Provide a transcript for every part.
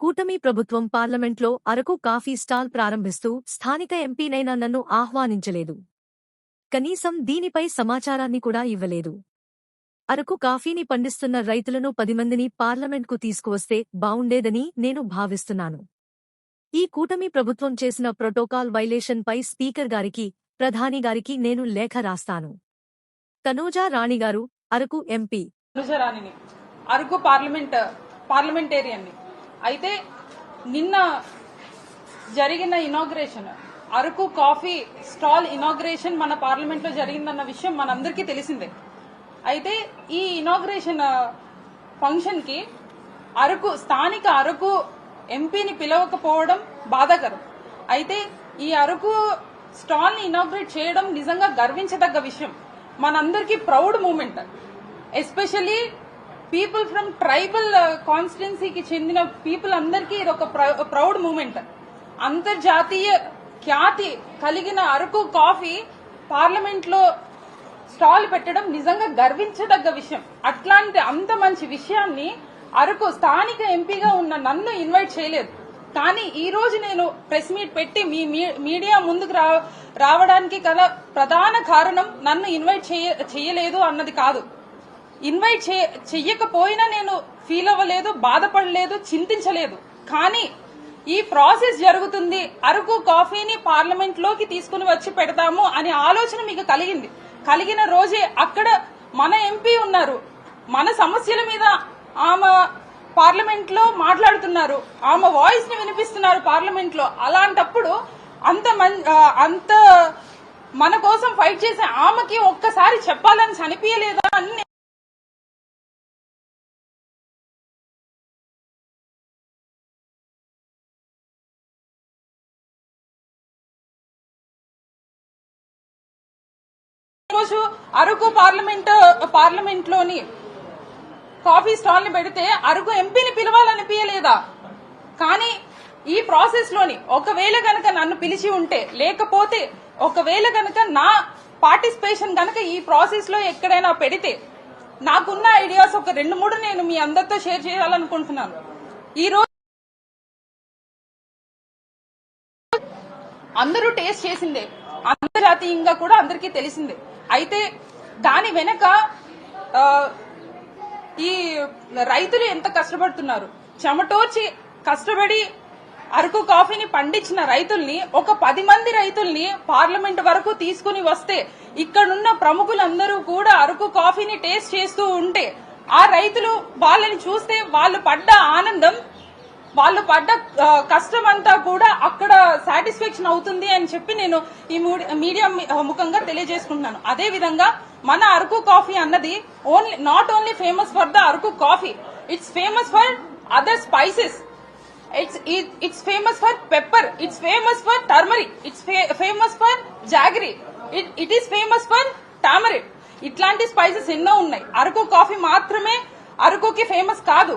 కూటమి ప్రభుత్వం పార్లమెంట్లో అరకు కాఫీ స్టాల్ ప్రారంభిస్తూ స్థానిక ఎంపీనైనా నన్ను ఆహ్వానించలేదు. కనీసం దీనిపై సమాచారాన్ని కూడా ఇవ్వలేదు. అరకు కాఫీని పండిస్తున్న రైతులను 10 మందిని పార్లమెంట్కు తీసుకువస్తే బావుండేదని నేను భావిస్తున్నాను. ఈ కూటమి ప్రభుత్వం చేసిన ప్రోటోకాల్ వైలేషన్పై స్పీకర్ గారికి, ప్రధాని గారికి నేను లేఖ రాస్తాను. తనూజా రాణిగారు, అరకు ఎంపీ. అరకు పార్లమెంటేరియన్ని అయితే నిన్న జరిగిన inauguration, Araku coffee stall inauguration మన పార్లమెంట్ లో జరిగిందన్న విషయం మనందరికీ తెలిసిందే. అయితే ఈ ఇనాగ్రేషన్ ఫంక్షన్ కి స్థానిక అరకు ఎంపీని పిలవకపోవడం బాధాకరం. అయితే ఈ అరకు స్టాల్ ని ఇనాగ్రేట్ చేయడం నిజంగా గర్వించదగ్గ విషయం. మనందరికీ proud moment. Especially people from tribal కాన్స్టిట్యున్సీకి చెందిన పీపుల్ అందరికీ ఇది ఒక ప్రౌడ్ మూమెంట్. అంతర్జాతీయ ఖ్యాతి కలిగిన అరకు కాఫీ పార్లమెంట్ లో స్టాల్ పెట్టడం నిజంగా గర్వించదగ్గ విషయం. అంత మంచి విషయాన్ని అరకు స్థానిక ఎంపీగా ఉన్న నన్ను ఇన్వైట్ చేయలేదు. కానీ ఈ రోజు నేను ప్రెస్ మీట్ పెట్టి మీ మీడియా ముందుకు రావడానికి గల ప్రధాన కారణం నన్ను ఇన్వైట్ చేయలేదు అన్నది కాదు. ఇన్వైట్ చెయ్యకపోయినా నేను ఫీల్ అవ్వలేదు, బాధపడలేదు, చింతించలేదు. కానీ ఈ ప్రాసెస్ జరుగుతుంది, అరకు కాఫీని పార్లమెంట్ లోకి తీసుకుని వచ్చి పెడతాము అనే ఆలోచన మీకు కలిగిన రోజే అక్కడ మన ఎంపీ ఉన్నారు, మన సమస్యల మీద ఆమె పార్లమెంట్ లో మాట్లాడుతున్నారు, ఆమె వాయిస్ ని వినిపిస్తున్నారు పార్లమెంట్ లో. అలాంటప్పుడు అంత మన కోసం ఫైట్ చేసే ఆమెకి ఒక్కసారి చెప్పాలని అనిపించలేదా అని రోజు అరకు పార్లమెంట్ లోని కాఫీ స్టాల్ ని పెడితే అరకు ఎంపీని పిలవాలనిపించలేదా? కానీ ఈ ప్రాసెస్ లోని ఒకవేళ గనక నన్ను పిలిచి ఉంటే, లేకపోతే ఒకవేళ గనక నా పార్టిసిపేషన్ గనక ఈ ప్రాసెస్ లో ఎక్కడైనా పెడితే, నాకున్న ఐడియాస్ ఒక 2-3 నేను మీ అందరితో షేర్ చేయాలనుకుంటున్నాను. ఈ రోజు అందరూ టేస్ట్ చేసిందే, అంతర్జాతీయంగా కూడా అందరికీ తెలిసిందే. అయితే దాని వెనక ఈ రైతులు ఎంత కష్టపడుతున్నారు, చెమటోర్చి కష్టపడి అరకు కాఫీని పండించిన రైతుల్ని, ఒక 10 మంది రైతుల్ని పార్లమెంట్ వరకు తీసుకుని వస్తే, ఇక్కడున్న ప్రముఖులందరూ కూడా అరకు కాఫీని టేస్ట్ చేస్తూ ఉంటే, ఆ రైతులు వాళ్ళని చూస్తే వాళ్ళు పడ్డ ఆనందం, వాళ్ళు పడ్డ కష్టం అంతా కూడా అక్కడ సాటిస్ఫాక్షన్ అవుతుంది అని చెప్పి నేను ఈ మీడియా ముఖంగా తెలియజేసుకుంటున్నాను. అదే విధంగా మన అరకు కాఫీ అన్నది not only famous for the Araku coffee, it's famous for other spices, it's famous for pepper, it's famous for turmeric, it's famous for jaggery, it is famous for tamarind. ఇట్లాంటి స్పైసెస్ ఎన్నో ఉన్నాయి. Araku coffee మాత్రమే అరకుకి famous కాదు.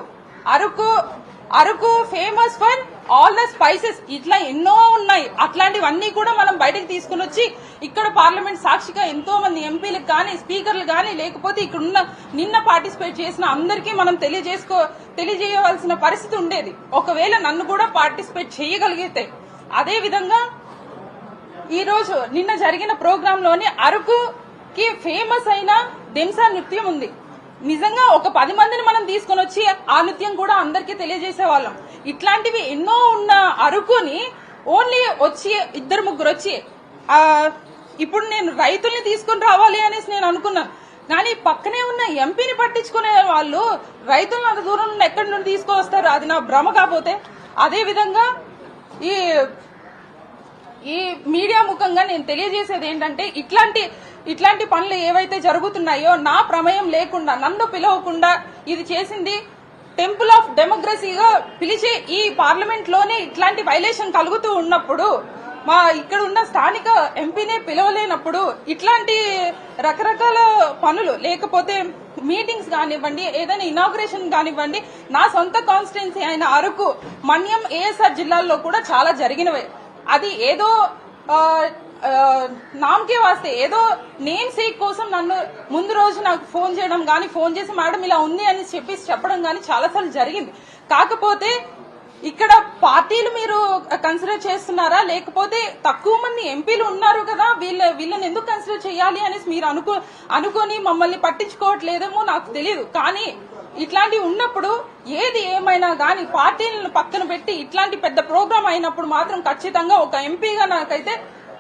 Araku famous for all the spices. ఇట్లా ఎన్నో ఉన్నాయి. అట్లాంటివన్నీ కూడా మనం బయటకు తీసుకుని వచ్చి ఇక్కడ పార్లమెంట్ సాక్షిగా ఎంతో మంది ఎంపీలకు కానీ, స్పీకర్లు కానీ, లేకపోతే ఇక్కడ నిన్న పార్టిసిపేట్ చేసిన అందరికీ మనం తెలియజేయవలసిన పరిస్థితి ఉండేది, ఒకవేళ నన్ను కూడా పార్టిసిపేట్ చేయగలిగితే. అదే విధంగా ఈ రోజు నిన్న జరిగిన ప్రోగ్రామ్ లోని అరకుకి ఫేమస్ అయిన దెంసా నృత్యం ఉంది. నిజంగా ఒక 10 మందిని మనం తీసుకుని వచ్చి ఆ నృత్యం కూడా అందరికీ తెలియజేసేవాళ్ళం. ఇట్లాంటివి ఎన్నో ఉన్న అరకుని ఓన్లీ వచ్చి 2-3 వచ్చి ఇప్పుడు నేను రైతుల్ని తీసుకుని రావాలి అనేసి నేను అనుకున్నాను. కానీ పక్కనే ఉన్న ఎంపీని పట్టించుకునే వాళ్ళు రైతులను అంత దూరం నుండి ఎక్కడి నుండి తీసుకువస్తారు? అది నా భ్రమ కాకపోతే. అదే విధంగా ఈ మీడియా ముఖంగా నేను తెలియజేసేది ఏంటంటే, ఇట్లాంటి పనులు ఏవైతే జరుగుతున్నాయో నా ప్రమేయం లేకుండా, నన్ను పిలవకుండా ఇది చేసింది టెంపుల్ ఆఫ్ డెమోక్రసీగా పిలిచే ఈ పార్లమెంట్ లోనే ఇట్లాంటి వైలేషన్ కలుగుతూ ఉన్నప్పుడు, మా ఇక్కడ ఉన్న స్థానిక ఎంపీనే పిలవలేనప్పుడు, ఇట్లాంటి రకరకాల పనులు, లేకపోతే మీటింగ్స్ కానివ్వండి, ఏదైనా ఇనాగ్రేషన్ కానివ్వండి, నా సొంత కాన్స్టిట్యున్సీ అయిన అరకు, మన్యం, ఏఎస్ఆర్ జిల్లాల్లో కూడా చాలా జరిగినవే. అది ఏదో నామకే వాస్తే, ఏదో నేమ్ సేక్ కోసం నన్ను ముందు రోజు నాకు ఫోన్ చేయడం గానీ, ఫోన్ చేసి మేడం ఇలా ఉంది అని చెప్పడం గానీ చాలాసార్లు జరిగింది. కాకపోతే ఇక్కడ పార్టీలు మీరు కన్సిడర్ చేస్తున్నారా, లేకపోతే తక్కువ మంది ఎంపీలు ఉన్నారు కదా వీళ్ళని ఎందుకు కన్సిడర్ చేయాలి అనేసి మీరు అనుకొని మమ్మల్ని పట్టించుకోవట్లేదేమో నాకు తెలియదు. కానీ ఇట్లాంటివి ఉన్నప్పుడు ఏది ఏమైనా గానీ పార్టీలను పక్కన పెట్టి ఇట్లాంటి పెద్ద ప్రోగ్రామ్ అయినప్పుడు మాత్రం ఖచ్చితంగా ఒక ఎంపీగా నాకైతే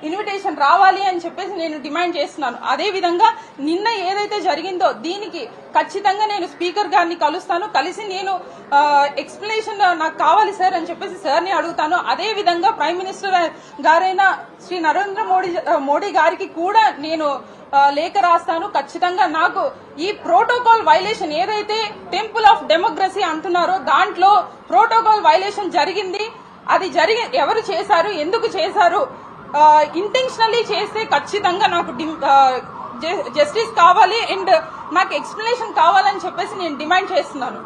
ఇన్విటేషన్ రావాలి అని చెప్పేసి నేను డిమాండ్ చేస్తున్నాను. అదే విధంగా నిన్న ఏదైతే జరిగిందో దీనికి ఖచ్చితంగా నేను స్పీకర్ గారిని కలుస్తాను. కలిసి నేను ఎక్స్ప్లెనేషన్ నాకు కావాలి సార్ అని చెప్పేసి సార్ని అడుగుతాను. అదే విధంగా ప్రైమ్ మినిస్టర్ గారైన శ్రీ నరేంద్ర మోడీ గారికి కూడా నేను లేఖ రాస్తాను. ఖచ్చితంగా నాకు ఈ ప్రోటోకాల్ వైలేషన్ ఏదైతే టెంపుల్ ఆఫ్ డెమోక్రసీ అంటున్నారో దాంట్లో ప్రోటోకాల్ వైలేషన్ జరిగింది. అది ఎవరు చేశారు, ఎందుకు చేశారు, ఇంటెన్షనల్లీ చేస్తే ఖచ్చితంగా నాకు జస్టిస్ కావాలి అండ్ నాకు ఎక్స్ప్లెనేషన్ కావాలని చెప్పేసి నేను డిమాండ్ చేస్తున్నాను.